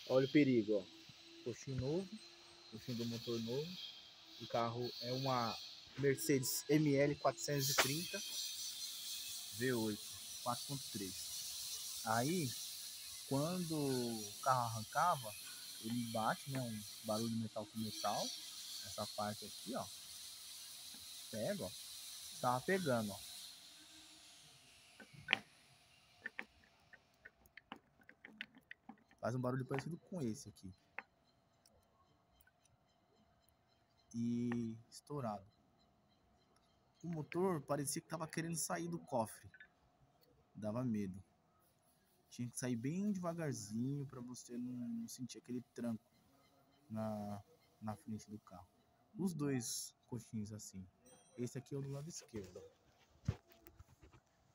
Olha o perigo, ó. Coxinho novo, coxinho do motor novo. O carro é uma Mercedes ML 430 V8 4.3. Aí, quando o carro arrancava, ele bate, né? Um barulho de metal com metal. Essa parte aqui, ó. Pega, ó. Tava pegando, ó. Faz um barulho parecido com esse aqui. E estourado. O motor parecia que tava querendo sair do cofre. Dava medo. Tinha que sair bem devagarzinho para você não sentir aquele tranco na frente do carro. Os dois coxinhos assim. Esse aqui é o do lado esquerdo.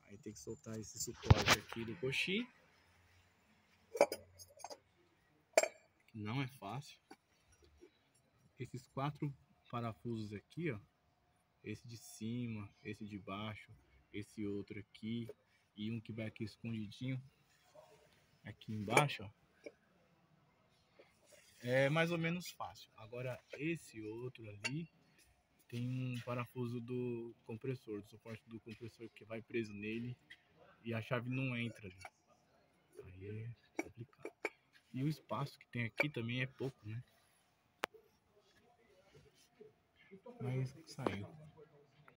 Aí tem que soltar esse suporte aqui do coxinho. Não é fácil. Esses 4 parafusos aqui, ó. Esse de cima, esse de baixo, esse outro aqui e um que vai aqui escondidinho aqui embaixo, ó. É mais ou menos fácil. Agora esse outro ali tem um parafuso do compressor, do suporte do compressor que vai preso nele e a chave não entra ali. Aí é complicado. E o espaço que tem aqui também é pouco, né? Mas saiu.